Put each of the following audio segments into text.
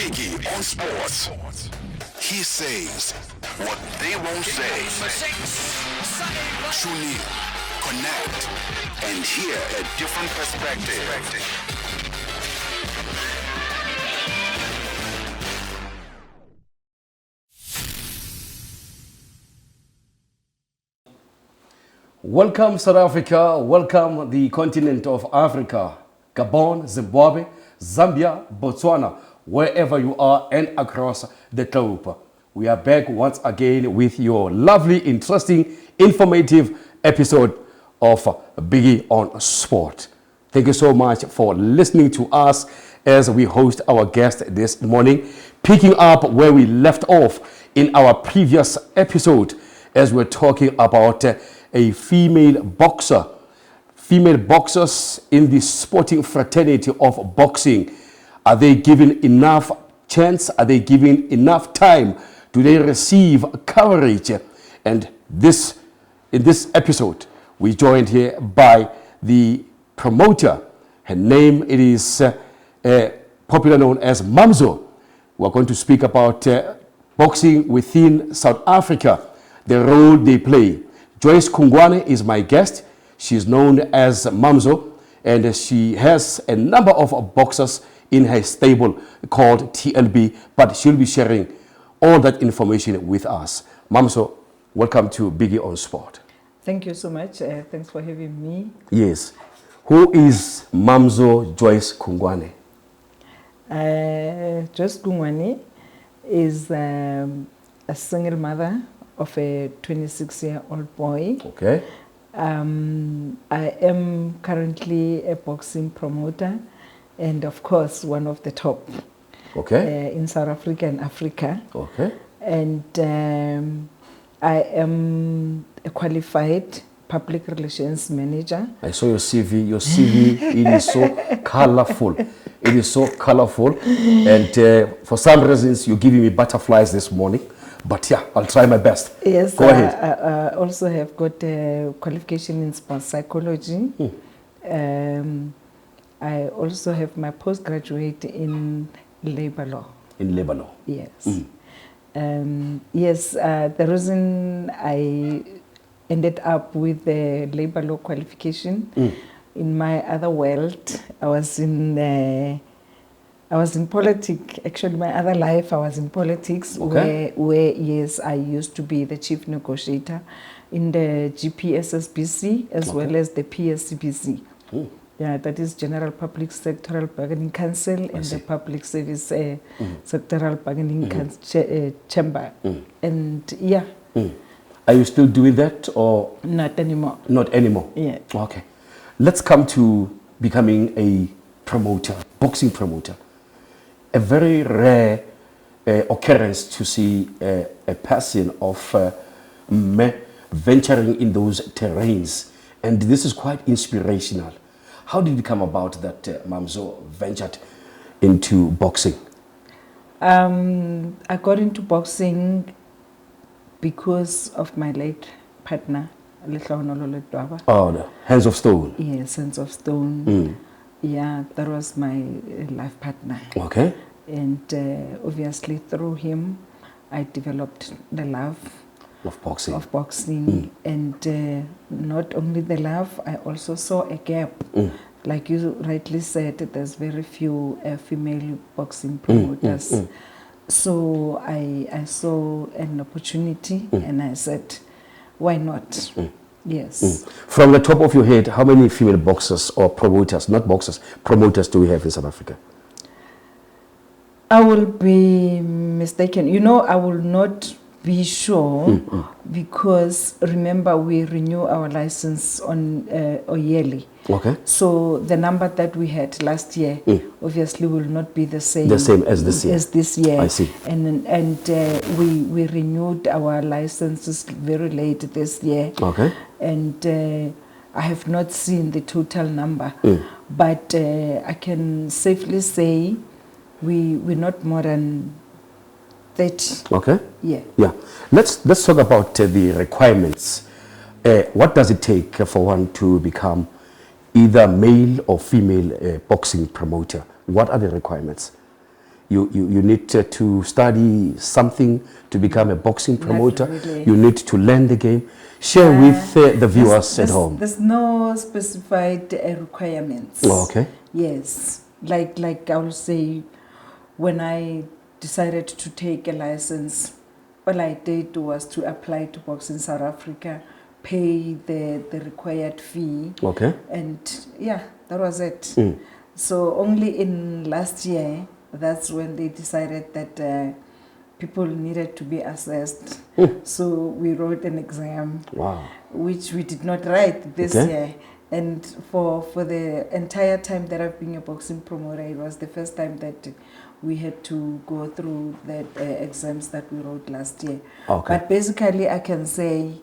Biggie on sports. He says what they won't say. Tune in, connect, and hear a different perspective. Welcome South Africa, welcome the continent of Africa, Gabon, Zimbabwe, Zambia, Botswana, wherever you are and across the globe. We are back once again with your lovely, interesting, informative episode of Biggie on Sport. Thank you so much for listening to us as we host our guest this morning, picking up where we left off in our previous episode as we're talking about a female boxer. Female boxers in the sporting fraternity of boxing. Are they given enough chance? Are they given enough time? Do they receive coverage? And in this episode, we joined here by the promoter. Her name is popular known as Mamzo. We're going to speak about boxing within South Africa, the role they play. Joyce Kugwane is my guest. She's known as Mamzo, and she has a number of boxers in her stable called TLB, but she'll be sharing all that information with us. Mamzo, welcome to Biggie on Sport. Thank you so much. Thanks for having me. Yes. Who is Mamzo Joyce Kugwane? Joyce Kugwane is a single mother of a 26-year-old boy. Okay. I am currently a boxing promoter and of course one of the top in South Africa and Africa. Okay. And I am a qualified public relations manager. I saw your CV. Your CV, it is so colorful. It is so colorful. And for some reasons, you're giving me butterflies this morning. But yeah, I'll try my best. Yes, go ahead. I also have got a qualification in sports psychology. I also have my postgraduate in labor law. In labor law? Yes. Yes, the reason I ended up with the labor law qualification, in my other world, I was in politics. Actually, my other life, I was in politics, where yes, I used to be the chief negotiator in the GPSSBC as well as the PSCBC. Yeah, that is General Public Sectoral Bargaining Council and the Public Service Sectoral Bargaining Chamber. And yeah. Are you still doing that or? Not anymore. Not anymore? Yeah. Okay. Let's come to becoming a promoter, boxing promoter. A very rare occurrence to see a person of venturing in those terrains. And this is quite inspirational. How did it come about that Mamzo ventured into boxing? I got into boxing because of my late partner, Lehlohonolo Ledwaba. Oh, the Hands of Stone. Yes, Hands of Stone. Yeah, that was my life partner. Okay. And obviously through him, I developed the love of boxing. And not only the love, I also saw a gap. Like you rightly said, there's very few female boxing promoters. So I saw an opportunity and I said, why not? Yes. From the top of your head, how many female boxers or promoters, not boxers, promoters do we have in South Africa? I will be mistaken. You know, I will not be sure because remember we renew our license on yearly. Okay. So the number that we had last year obviously will not be the same. The same as this year. As this year. I see. And we renewed our licenses very late this year. Okay. And I have not seen the total number, but I can safely say we're not more than 30. Okay. Yeah. Yeah. Let's talk about the requirements. What does it take for one to become either male or female boxing promoter? What are the requirements? you need to study something to become a boxing promoter. really. You need to learn the game. Share with the viewers at home. There's no specified requirements. Oh, okay. Yes, like I will say, when I decided to take a license, all I did was to apply to Boxing South Africa, pay the required fee. Okay. And yeah, that was it. So only in last year, that's when they decided that people needed to be assessed. So we wrote an exam, Wow. which we did not write this year. And for the entire time that I've been a boxing promoter, it was the first time that we had to go through the exams that we wrote last year. Okay. But basically, I can say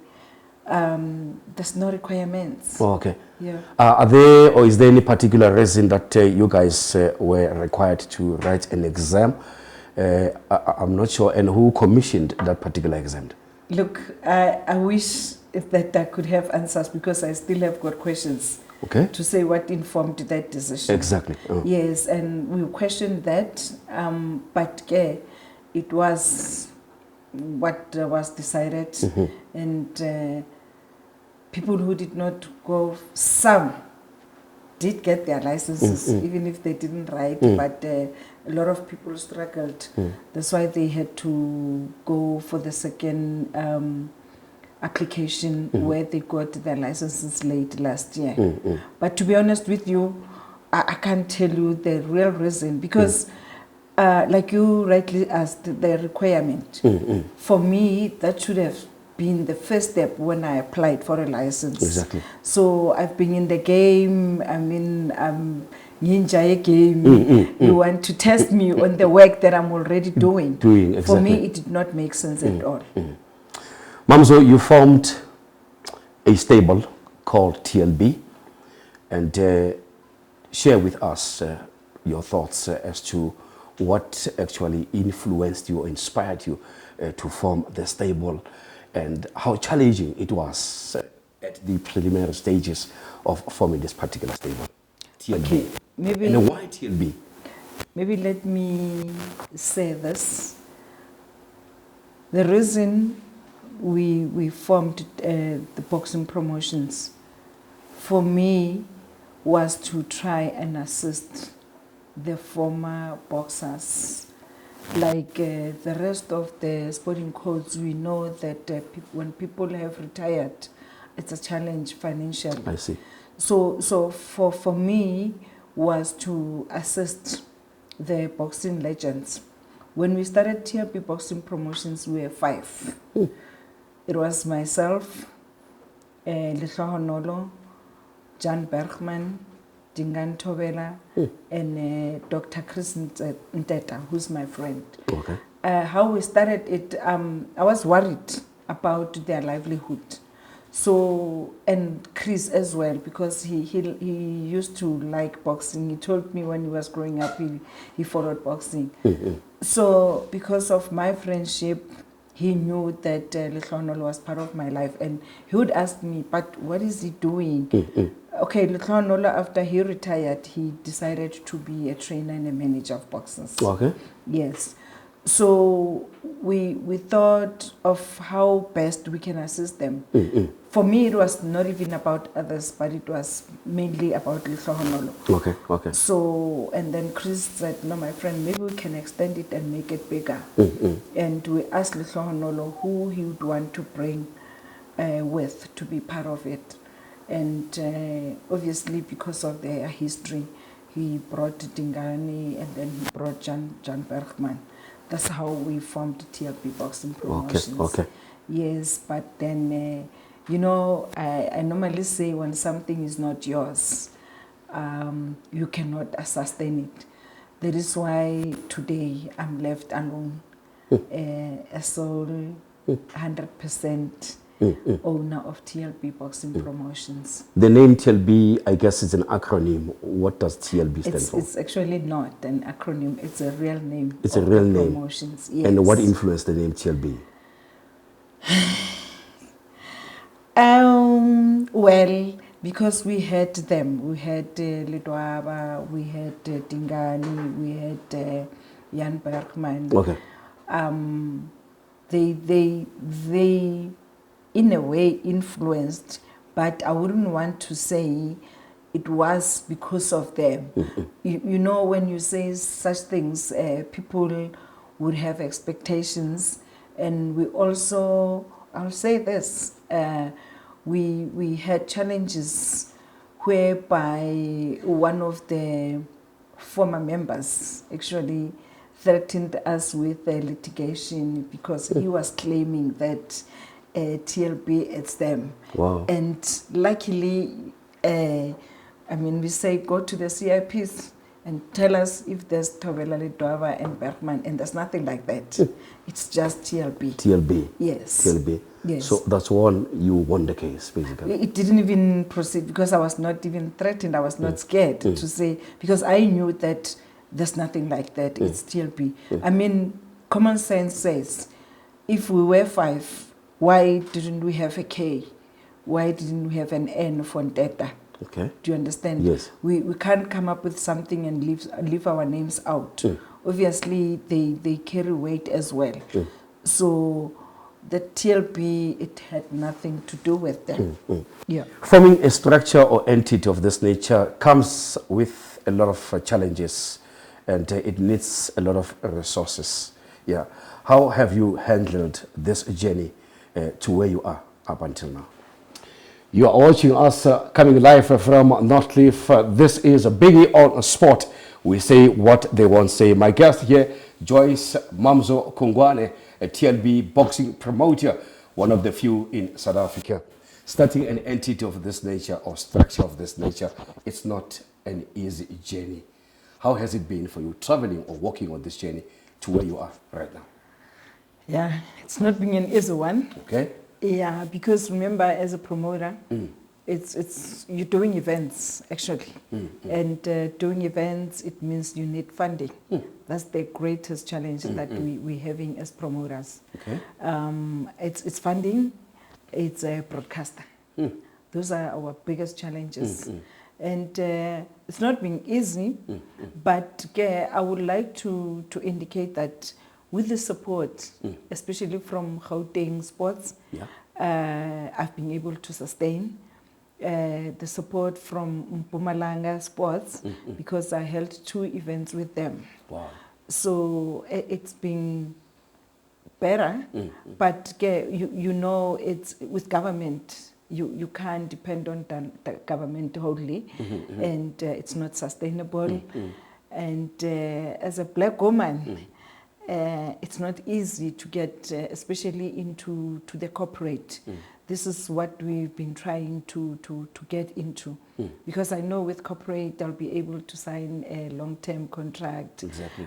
there's no requirements. Oh, okay. Yeah. Are there, or is there any particular reason that you guys were required to write an exam? I'm not sure. And who commissioned that particular exam? Look, I wish that I could have answers, because I still have got questions. Okay. To say what informed that decision. Exactly. Yes, and we questioned that, but it was what was decided, and people who did not go, some did get their licenses, even if they didn't write, but a lot of people struggled. That's why they had to go for the second application, where they got their licenses late last year. But to be honest with you, I can't tell you the real reason, because like you rightly asked, the requirement. For me, that should have been the first step when I applied for a license. Exactly. So I've been in the game, I mean, ninja game. You want to test me on the work that I'm already doing. Exactly. For me, it did not make sense at all. Mamzo, you formed a stable called TLB, and share with us your thoughts as to what actually influenced you or inspired you to form the stable, and how challenging it was at the preliminary stages of forming this particular stable. TLB. Okay, maybe, and why TLB? Maybe let me say this. The reason we formed the boxing promotions, for me, was to try and assist the former boxers. Like the rest of the sporting codes, we know that when people have retired, it's a challenge financially. I see. So for me, was to assist the boxing legends. When we started TLB Boxing Promotions, we were 5. It was myself, Lehlohonolo, Jan Bergman, Dingan Tovela, and Dr. Chris Nteta, who's my friend. Okay. How we started it, I was worried about their livelihood. So, and Chris as well, because he used to like boxing. He told me when he was growing up, he followed boxing. So, because of my friendship, he knew that Lehlohonolo was part of my life, and he would ask me, but what is he doing? Okay, Lehlohonolo, after he retired, he decided to be a trainer and a manager of boxers. Okay. Yes. So we thought of how best we can assist them. For me, it was not even about others, but it was mainly about Lehlohonolo. Okay, okay. So, and then Chris said, no, my friend, maybe we can extend it and make it bigger. And we asked Lehlohonolo who he would want to bring with to be part of it. And obviously, because of their history, he brought Dingani, and then he brought Jan Bergman. That's how we formed TLB Boxing Promotions. Okay. Yes, but then, you know, I normally say when something is not yours, you cannot sustain it. That is why today I'm left alone, a sole 100% owner of TLB Boxing Promotions. The name TLB, I guess, is an acronym. What does TLB stand for? It's actually not an acronym. It's a real name. It's a real name. Promotions. Yes. And what influenced the name TLB? Well, because we had them. We had Ledwaba, we had Dingani, we had Jan Bergman. Okay. They in a way influenced, but I wouldn't want to say it was because of them. You know, when you say such things, people would have expectations, and we also, I'll say this, we had challenges whereby one of the former members actually threatened us with litigation because he was claiming that TLB it's them. Wow. And luckily, I mean, we say go to the CIPs and tell us if there's Thobela, Ledwaba and Bergman, and there's nothing like that. It's just TLB. TLB. Yes. TLB. Yes. So that's one, you won the case, basically. It didn't even proceed because I was not even threatened. I was not scared to say, because I knew that there's nothing like that. It's TLB. I mean, common sense says, if we were 5, why didn't we have a K? Why didn't we have an N for Ndeta? Okay. Do you understand? Yes. We can't come up with something and leave our names out. Obviously, they carry weight as well. So the TLB, it had nothing to do with them. Yeah. Forming a structure or entity of this nature comes with a lot of challenges, and it needs a lot of resources. Yeah. How have you handled this journey to where you are up until now? You are watching us coming live from Northcliffe. This is a Biggie on Sport. We say what they won't say. My guest here, Joyce Mamzo Kugwane, a TLB boxing promoter, one of the few in South Africa. Starting an entity of this nature or structure of this nature, it's not an easy journey. How has it been for you traveling or walking on this journey to where you are right now? Yeah, it's not been an easy one. Okay. Yeah, because remember, as a promoter, it's you're doing events actually, and doing events, it means you need funding. That's the greatest challenge that we're having as promoters. Okay. It's funding, it's a broadcaster. Those are our biggest challenges, and it's not been easy. But I would like to indicate that with the support, especially from Gauteng Sports, I've been able to sustain the support from Mpumalanga Sports because I held 2 events with them. Wow. So it's been better, but you know, it's with government. You can't depend on the government wholly, and it's not sustainable. And as a black woman, it's not easy to get, especially into the corporate. This is what we've been trying to get into, because I know with corporate they'll be able to sign a long-term contract,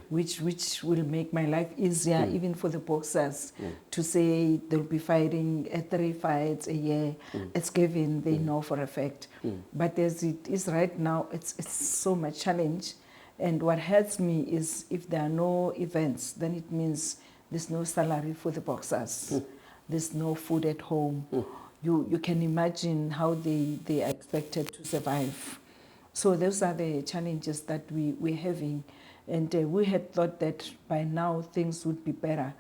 which will make my life easier, even for the boxers, to say they'll be fighting 3 fights a year. It's given, they know for a fact. But as it is right now, it's so much challenge. And what hurts me is if there are no events, then it means there's no salary for the boxers. There's no food at home. You can imagine how they are expected to survive. So those are the challenges that we're having. And we had thought that by now things would be better.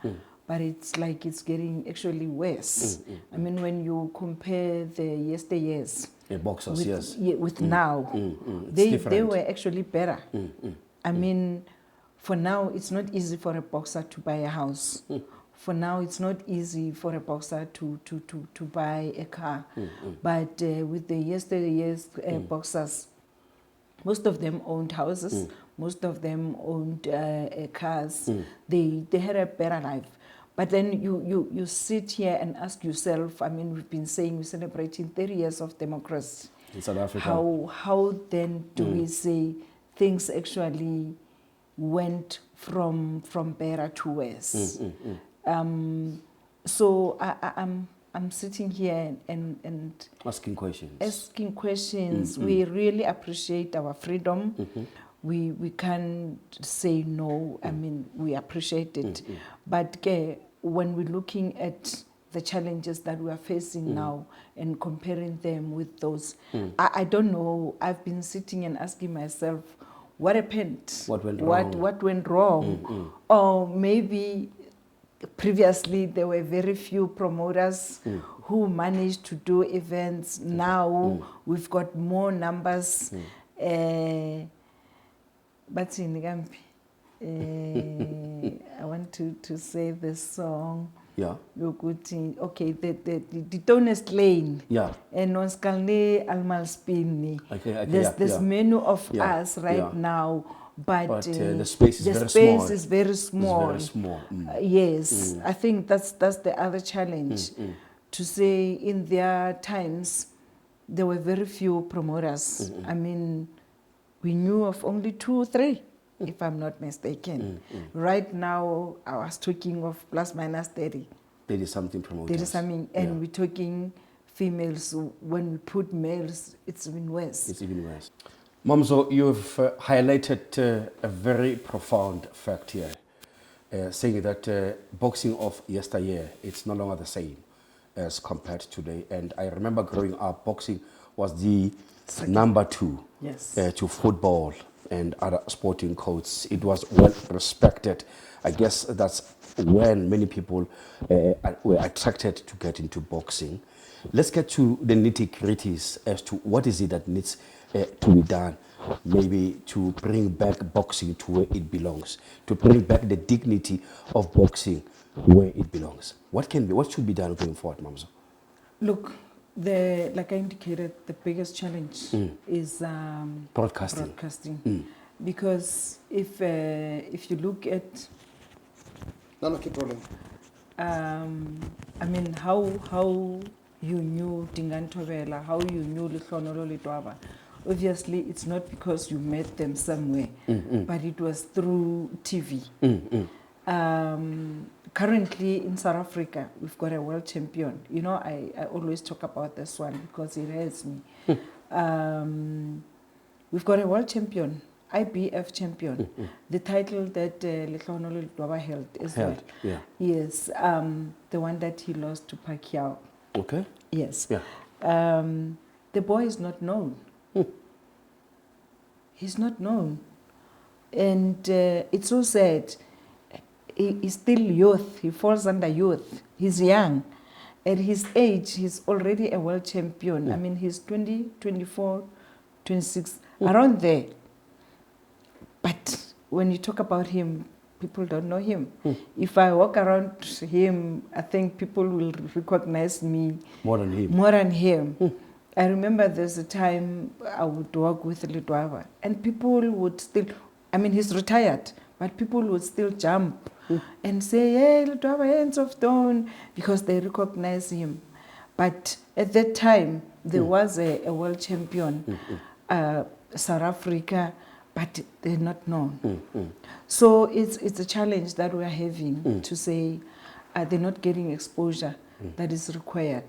But it's like it's getting actually worse. I mean, when you compare the yesteryears, boxers, with now, they were actually better. I mean, for now, it's not easy for a boxer to buy a house. For now, it's not easy for a boxer to buy a car. But with the yesteryears boxers, most of them owned houses, most of them owned cars. They had a better life. But then you sit here and ask yourself, I mean, we've been saying we're celebrating 30 years of democracy. In South Africa. How then do we say things actually went from better to worse? So I'm sitting here and asking questions. We really appreciate our freedom. We can't say no. I mean, we appreciate it. But when we're looking at the challenges that we are facing now and comparing them with those, I don't know. I've been sitting and asking myself, what happened? What went wrong? What went wrong? Or maybe previously there were very few promoters who managed to do events. Now we've got more numbers. But in I want to say this song. Yeah. Okay, the Tonest Lane. Yeah. And on Skalne Almal Spinni. Okay, There's many of Yeah, us right yeah. now, but the space is the very space small. is very small. It's very small. Yes, I think that's the other challenge. To say in their times, there were very few promoters. I mean, we knew of only 2 or 3. If I'm not mistaken. Right now, I was talking of plus minus 30. 30-something promoters. 30-something, and we're talking females. When we put males, it's even worse. It's even worse. Mamzo, you've highlighted a very profound fact here, saying that boxing of yesteryear, it's no longer the same as compared to today. And I remember growing up, boxing was the number 2 to football and other sporting codes. It was well respected. I guess that's when many people were attracted to get into boxing. Let's get to the nitty-gritties as to what is it that needs to be done, maybe to bring back boxing to where it belongs, to bring back the dignity of boxing where it belongs. What should be done going forward, Mamzo? Look, like I indicated, the biggest challenge is broadcasting. Because if you look at, keep rolling. I mean, how you knew Dingantobela, how you knew Lehlohonolo, Ledwaba, obviously it's not because you met them somewhere, but it was through TV. Currently in South Africa, we've got a world champion. You know, I always talk about this one because it hurts me. We've got a world champion, IBF champion, the title that Lehlohonolo Ledwaba held as well. Yeah. Yes, the one that he lost to Pacquiao. Okay. Yes. Yeah. The boy is not known. He's not known. And it's so sad. He's still youth. He falls under youth. He's young. At his age, he's already a world champion. I mean, he's 20, 24, 26, around there. But when you talk about him, people don't know him. If I walk around him, I think people will recognize me more than him. I remember there's a time I would walk with Ledwaba, and people would still, I mean, he's retired, but people would still jump and say, hey, Ledwaba, hands of stone, because they recognize him. But at that time, there was a world champion, South Africa, but they're not known. So it's a challenge that we're having to say they're not getting exposure that is required.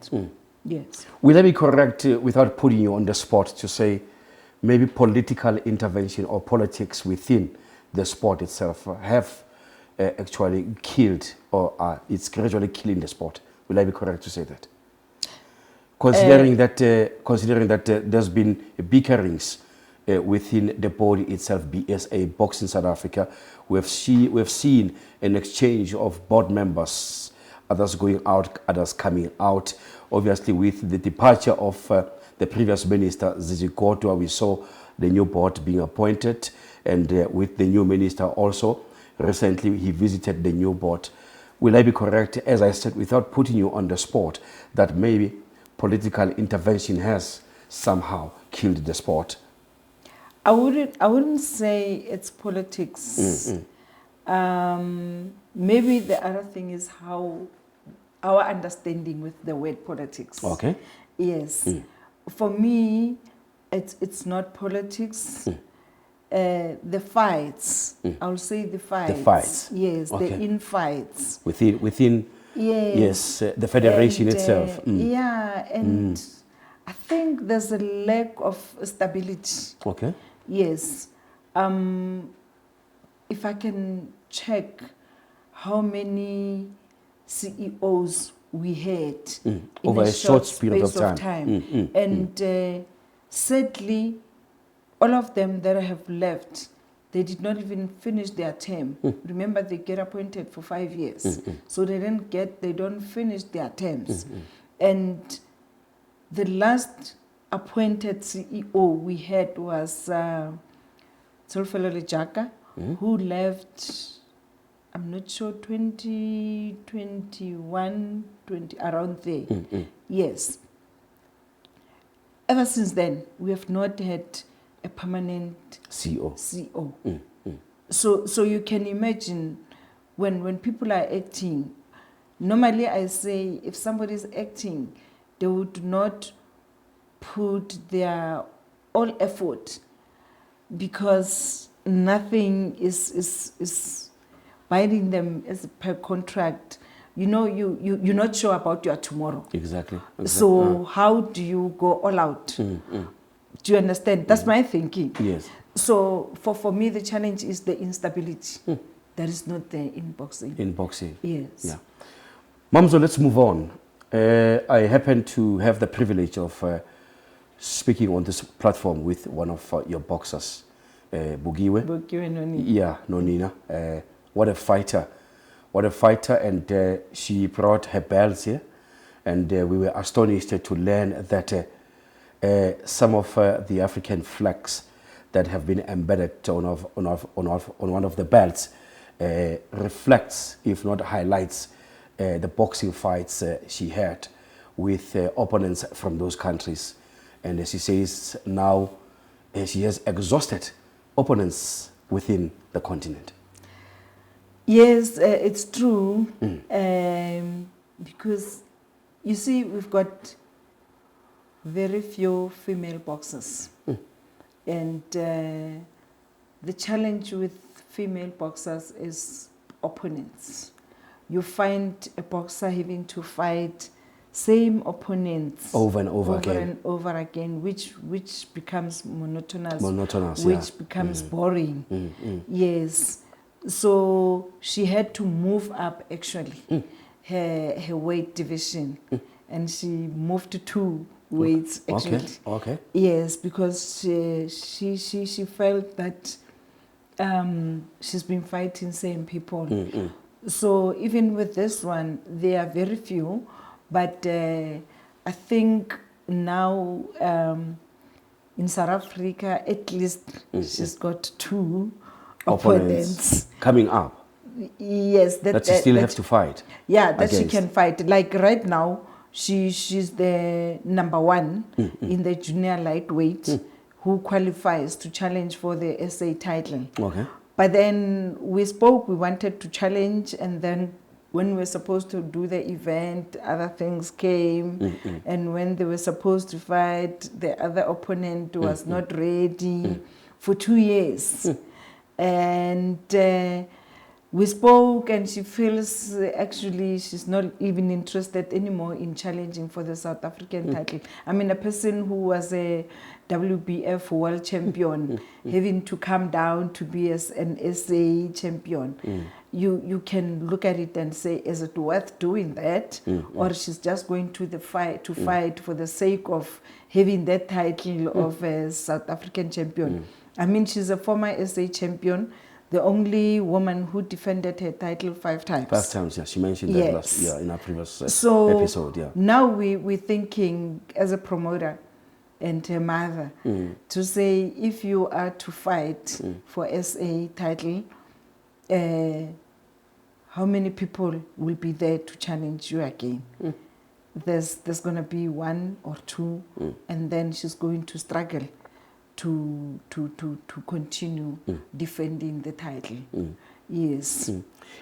Yes. Will I be correct, without putting you on the spot, to say maybe political intervention or politics within the sport itself have actually killed, or it's gradually killing the sport? Will I be correct to say that? Considering that there's been bickerings within the body itself, BSA, Boxing South Africa, we've seen an exchange of board members, others going out, others coming out. Obviously, with the departure of the previous minister, Zizi Kodwa, we saw the new board being appointed, and with the new minister also, recently he visited the new board. Will I be correct, as I said, without putting you on the spot, that maybe political intervention has somehow killed the sport? I wouldn't say it's politics. Maybe the other thing is how our understanding with the word politics. Okay. Yes. For me, it's not politics. The fights. I'll say the fights. The fights. Yes, okay. the infights. Within yes, the federation and, itself. Yeah, and I think there's a lack of stability. Okay. Yes. If I can check how many CEOs we had in over a short period of space time. And sadly, all of them that have left they did not even finish their term. Remember, they get appointed for 5 years. So they don't finish their terms. And the last appointed CEO we had was Solfelo Lejaka, who left, I'm not sure, 2021, 20, around there. Yes. Ever since then, we have not had a permanent CEO. So you can imagine when people are acting, normally I say if somebody is acting, they would not put their all effort because nothing is binding them as per contract. You know, you're not sure about your tomorrow. Exactly. So how do you go all out? Do you understand? That's my thinking. Yes. So for me, the challenge is the instability that is not there in boxing. In boxing. Yes. Yeah. Mamzo, let's move on. I happen to have the privilege of speaking on this platform with one of your boxers, BIGGIE. BIGGIE Nonina. Yeah, Nonina. What a fighter. What a fighter. And she brought her belts here. And we were astonished to learn that some of the African flags that have been embedded on one of the belts reflects, if not highlights, the boxing fights she had with opponents from those countries. And she says now she has exhausted opponents within the continent. Yes, it's true. Because, you see, we've got very few female boxers. And the challenge with female boxers is opponents. You find a boxer having to fight same opponents over and over again, which becomes monotonous, which becomes boring. Yes. So she had to move up actually her weight division, and she moved to 2 weights actually. Okay. Yes, because she felt that she's been fighting same people. So even with this one, there are very few, but I think now in South Africa, at least she's got 2 opponents coming up. Yes, that she still has to fight. Yeah, that against. She can fight. Like right now, she's the number 1 in the junior lightweight who qualifies to challenge for the SA title. Okay. But then we wanted to challenge, and then when we were supposed to do the event, other things came, and when they were supposed to fight, the other opponent was not ready for 2 years. And we spoke, and she feels actually she's not even interested anymore in challenging for the South African title. I mean, a person who was a WBF world champion having to come down to be as an SA champion, you can look at it and say, is it worth doing that? Or she's just going to fight for the sake of having that title of a South African champion. I mean, she's a former SA champion, the only woman who defended her title 5 times. 5 times, yeah. She mentioned that last year in our previous episode, yeah. Now we're thinking as a promoter and a mother to say, if you are to fight for SA title, how many people will be there to challenge you again? There's going to be 1 or 2, and then she's going to struggle to continue defending the title. Yes.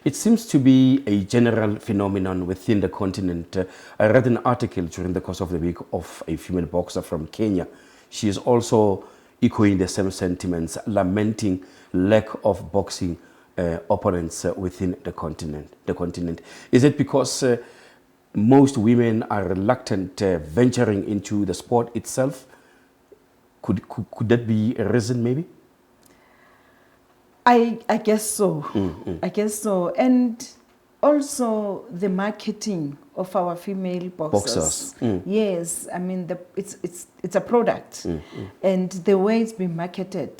It seems to be a general phenomenon within the continent. I read an article during the course of the week of a female boxer from Kenya. She is also echoing the same sentiments, lamenting lack of boxing opponents within the continent. Is it because most women are reluctant venturing into the sport itself? Could that be a reason, maybe? I guess so. I guess so. And also the marketing of our female boxers. Yes, I mean it's a product, and the way it's been marketed,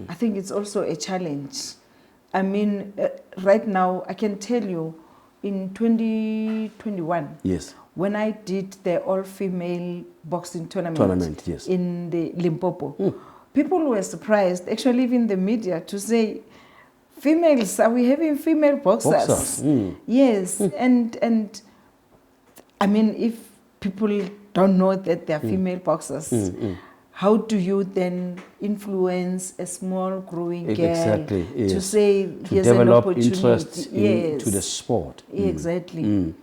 I think it's also a challenge. I mean, right now I can tell you, in 2021, yes, when I did the all-female boxing tournament, yes, in the Limpopo, people were surprised, actually even the media, to say, females, are we having female boxers? Yes, and I mean, if people don't know that they are female boxers, how do you then influence a small growing girl to say to here's develop an opportunity? interest into the sport? Exactly.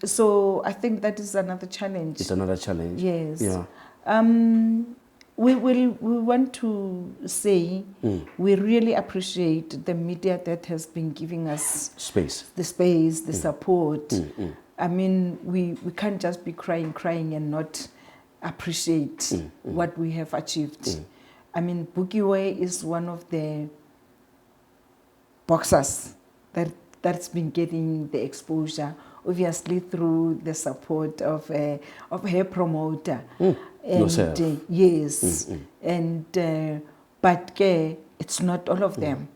So I think that is another challenge. It's another challenge. Yes. Yeah. We want to say we really appreciate the media that has been giving us the space, the support. I mean, we can't just be crying and not appreciate what we have achieved. I mean, BIGGIE is one of the boxers that's been getting the exposure, obviously through the support of her promoter. Yourself. Yes, but it's not all of them.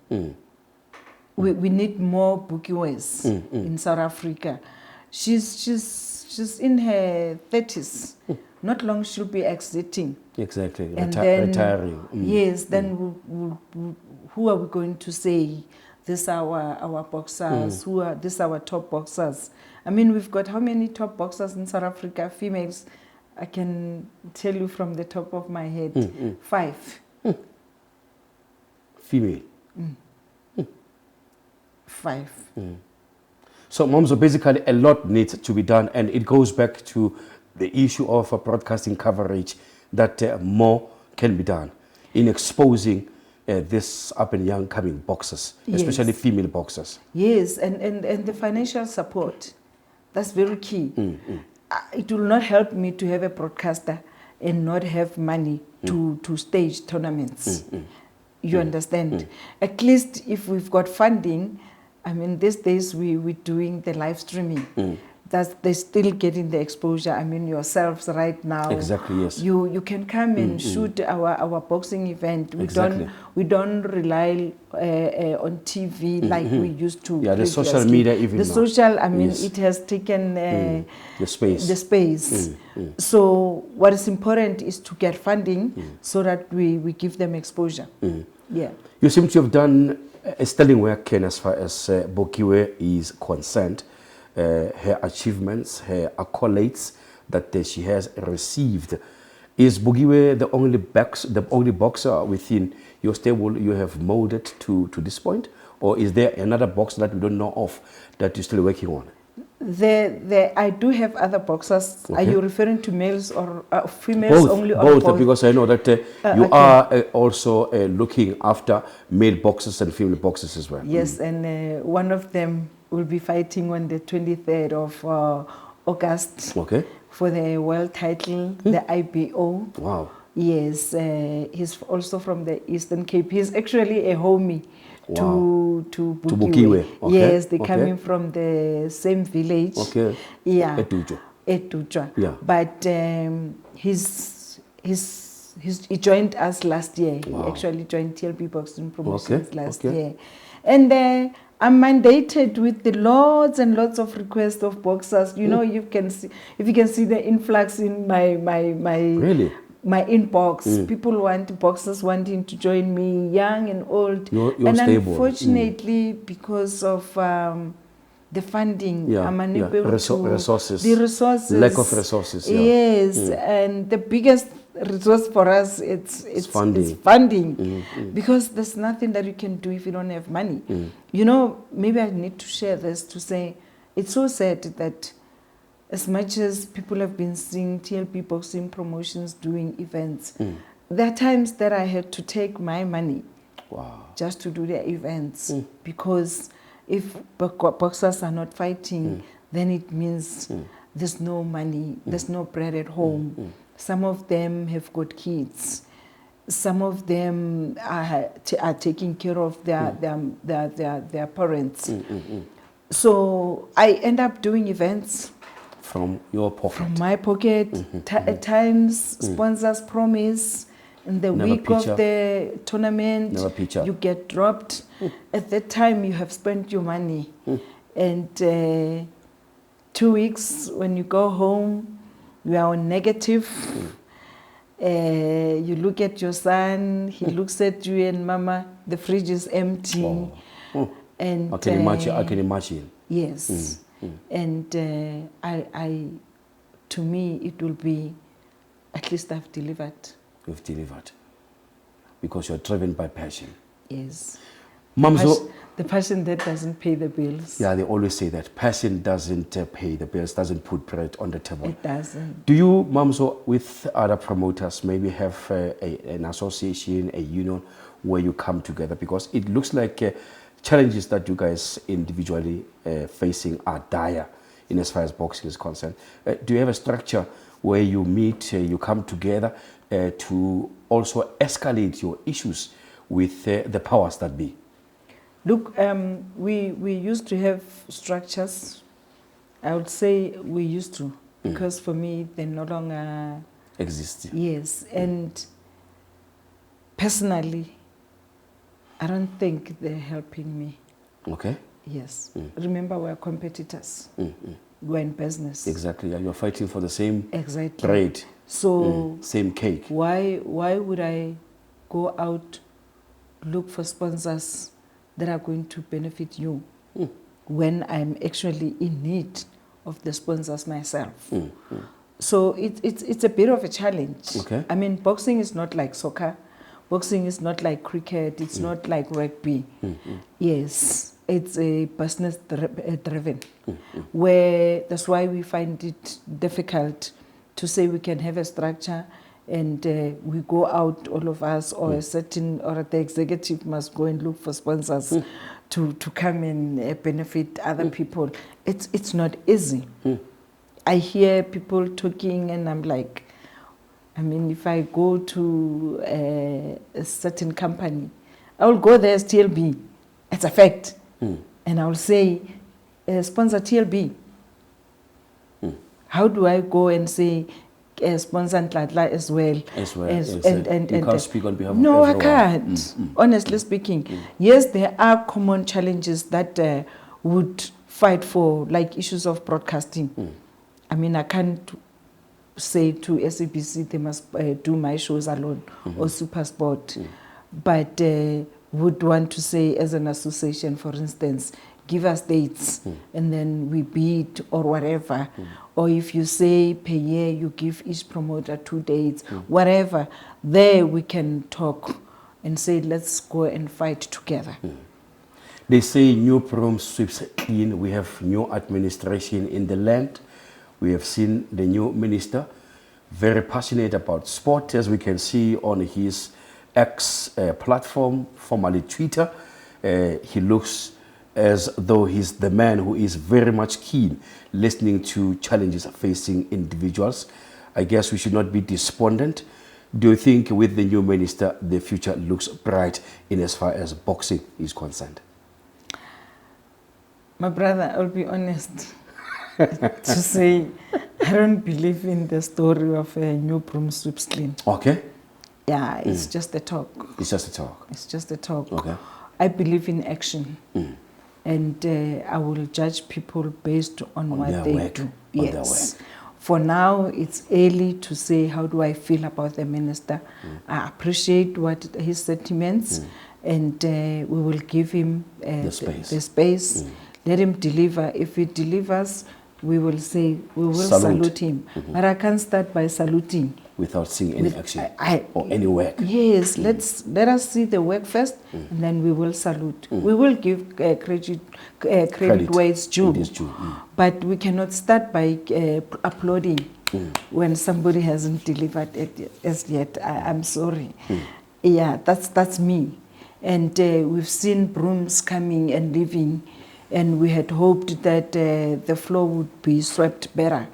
We need more BIGGIEs in South Africa. She's in her 30s. Not long she'll be exiting. Exactly, and then, retiring. Yes, then who are we going to say, these are our boxers, these are our top boxers? I mean, we've got how many top boxers in South Africa, females? I can tell you from the top of my head, 5. Female? 5. So, Mamzo, basically a lot needs to be done, and it goes back to the issue of broadcasting coverage, that more can be done in exposing this up and young coming boxers, especially female boxers. Yes, and the financial support, that's very key. It will not help me to have a broadcaster and not have money to stage tournaments. You understand? At least if we've got funding, I mean, these days we're doing the live streaming. They're still getting the exposure. I mean, yourselves right now. Exactly, yes. You can come and shoot our boxing event. We don't rely on TV like we used to. Yeah, the social media even. The social, I mean, it has taken the space. The space. So what is important is to get funding so that we give them exposure. Yeah. You seem to have done a sterling work, Ken, as far as BIGGIE is concerned. Her achievements, her accolades that she has received. Is BIGGIE the only boxer within your stable you have molded to this point? Or is there another boxer that we don't know of that you're still working on? I do have other boxers. Okay. Are you referring to males or females? Both, only? Both, because I know that you are also looking after male boxers and female boxers as well. Yes, and one of them will be fighting on the 23rd of August for the world title, the IBO. Wow. Yes, he's also from the Eastern Cape. He's actually a homie to BIGGIE. Yes, they're coming from the same village. Yeah. Etujwa. Yeah. But he joined us last year. He actually joined TLB Boxing Promotions last year. And I'm mandated with the lots and lots of requests of boxers. You know, you can see, if you can see the influx in my my inbox, people boxers wanting to join me, young and old. You're and stable. Unfortunately, because of the funding, I'm unable resources. The resources. Lack of resources. Yes, and the biggest resource for us it's funding, because there's nothing that you can do if you don't have money. You know, maybe I need to share this to say it's so sad that as much as people have been seeing TLB Boxing Promotions doing events, there are times that I had to take my money just to do the events, because if boxers are not fighting, then it means there's no money, there's no bread at home. Some of them have got kids. Some of them are taking care of their parents. So I end up doing events From your pocket. from my pocket. At times, sponsors promise. In the Never week picture. of the tournament, Never picture. you get dropped. At that time, you have spent your money. And 2 weeks, when you go home, you are on negative. You look at your son, he looks at you, and Mama, the fridge is empty. And I can imagine. yes. And to me, it will be, at least I've delivered. You've delivered. Because you're driven by passion. Yes. Mamzo, The passion that doesn't pay the bills. yeah, they always say that passion doesn't pay the bills, doesn't put bread on the table. It doesn't. Do you, Mamzo, with other promoters, maybe have an association, a union where you come together? Because it looks like challenges that you guys individually facing are dire in as far as boxing is concerned. Do you have a structure where you meet, you come together to also escalate your issues with the powers that be? Look, we used to have structures. I would say we used to, because for me, they no longer exist. Yes, and personally, I don't think they're helping me. Okay. Yes. Remember, we're competitors. We're in business. Exactly. And you're fighting for the same Exactly. bread. So same cake. Why would I go out, look for sponsors that are going to benefit you when I'm actually in need of the sponsors myself? So it's a bit of a challenge. Okay. I mean, boxing is not like soccer. Boxing is not like cricket. It's not like rugby. Yes, it's a business driven, where that's why we find it difficult to say we can have a structure and we go out, all of us, or a certain, or the executive must go and look for sponsors to come and benefit other people. It's not easy. I hear people talking and I'm like, I mean, if I go to a certain company, I will go there as TLB. It's a fact. And I will say, sponsor TLB. How do I go and say, sponsor Ntlatla as well? As well. And you can't speak on behalf no, of everyone. I can't. Honestly speaking. Yes, there are common challenges that would fight for, like issues of broadcasting. I mean, I can't say to SABC they must do my shows alone or Supersport, but would want to say as an association, for instance, give us dates and then we bid or whatever. Or if you say per year you give each promoter 2 dates, whatever, there we can talk and say let's go and fight together. They say new prom sweeps clean. We have new administration in the land. We have seen the new minister, very passionate about sport, as we can see on his X platform, formerly Twitter. He looks as though he's the man who is very much keen listening to challenges facing individuals. I guess we should not be despondent. Do you think with the new minister, the future looks bright in as far as boxing is concerned? My brother, I'll be honest to say I don't believe in the story of a new broom sweeps clean. Okay. Yeah, it's just a talk. It's just a talk. It's just a talk. Okay. I believe in action. And I will judge people based on what they do. Yes. For now, it's early to say how do I feel about the minister. I appreciate what his sentiments, and we will give him the space. Let him deliver. If he delivers, we will say, we will salute him. But I can't start by saluting without seeing any action or any work. Yes, let us see the work first, and then we will salute. We will give credit where it's due. But we cannot start by applauding when somebody hasn't delivered it as yet. I'm sorry. Yeah, that's me. And we've seen brooms coming and leaving, and we had hoped that the floor would be swept better.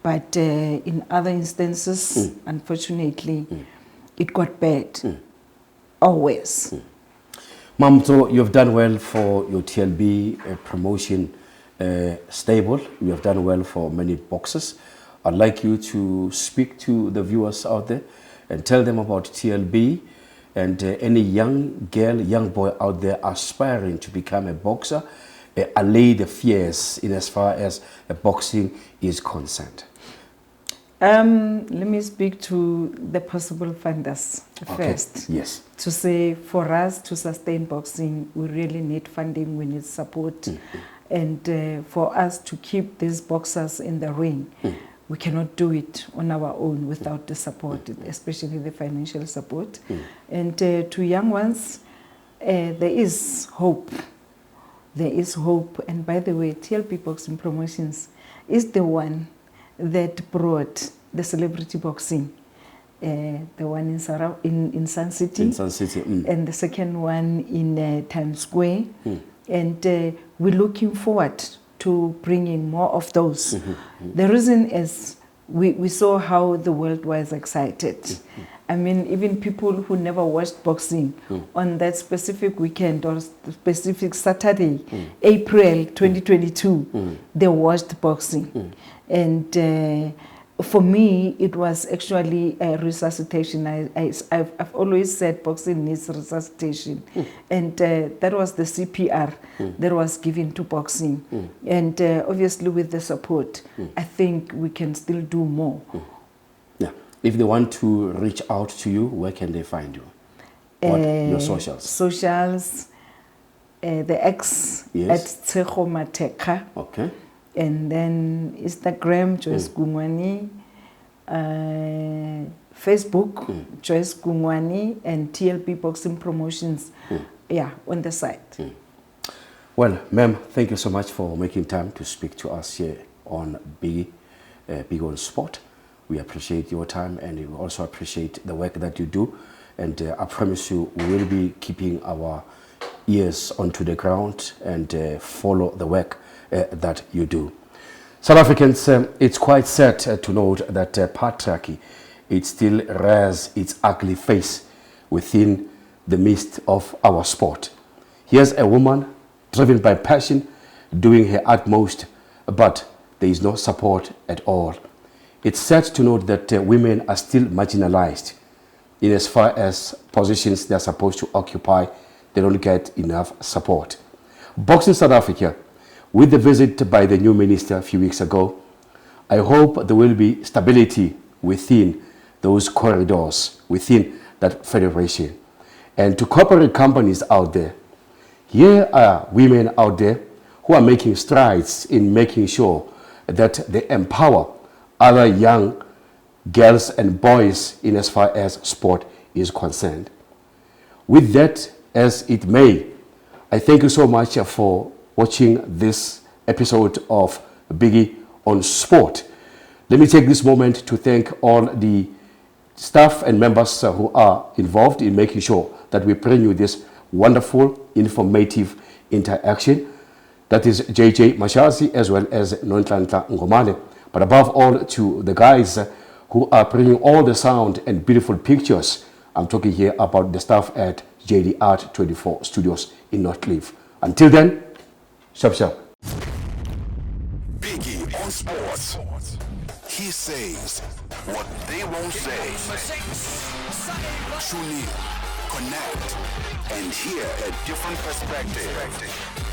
But in other instances, unfortunately, it got bad. Always. Mamzo, you've done well for your TLB promotion stable. You have done well for many boxers. I'd like you to speak to the viewers out there and tell them about TLB and any young girl, young boy out there aspiring to become a boxer, allay the fears in as far as boxing is concerned. Let me speak to the possible funders first. Yes. To say for us to sustain boxing, we really need funding, we need support. And for us to keep these boxers in the ring, we cannot do it on our own without the support, especially the financial support. And to young ones, there is hope. There is hope. And by the way, TLB Boxing Promotions is the one that brought the celebrity boxing. The one in Sun City. In Sun City. And the second one in Times Square. And we're looking forward to bringing more of those. The reason is we saw how the world was excited. I mean, even people who never watched boxing on that specific weekend or specific Saturday, April 2022, they watched boxing. And for me, it was actually a resuscitation. I've always said boxing needs resuscitation. And that was the CPR that was given to boxing. And obviously with the support, I think we can still do more. Yeah. If they want to reach out to you, where can they find you? What your socials? Socials, the X at Tshego Mateka. Okay. And then Instagram, Joyce Kugwane, Facebook, Joyce Kugwane, and TLB Boxing Promotions, on the site. Well, ma'am, thank you so much for making time to speak to us here on BIGGIE on Sport. We appreciate your time, and we also appreciate the work that you do. And I promise you, we will be keeping our ears onto the ground and follow the work that you do. South Africans, it's quite sad to note that patriarchy, it still rears its ugly face within the midst of our sport. Here's a woman driven by passion, doing her utmost, but there is no support at all. It's sad to note that women are still marginalized in as far as positions they're supposed to occupy. They don't get enough support. Boxing South Africa, with the visit by the new minister a few weeks ago, I hope there will be stability within those corridors, within that federation. And to corporate companies out there, here are women out there who are making strides in making sure that they empower other young girls and boys in as far as sport is concerned. With that as it may, I thank you so much for watching this episode of BIGGIE on Sport. Let me take this moment to thank all the staff and members who are involved in making sure that we bring you this wonderful, informative interaction. That is JJ Mashazi as well as Nontlantla Ngomane. But above all, to the guys who are bringing all the sound and beautiful pictures. I'm talking here about the staff at JD Art 24 Studios in Northcliffe. Until then, sharp sharp. BIGGIE on Sports. He says what they won't say. Tune in, connect, and hear a different perspective.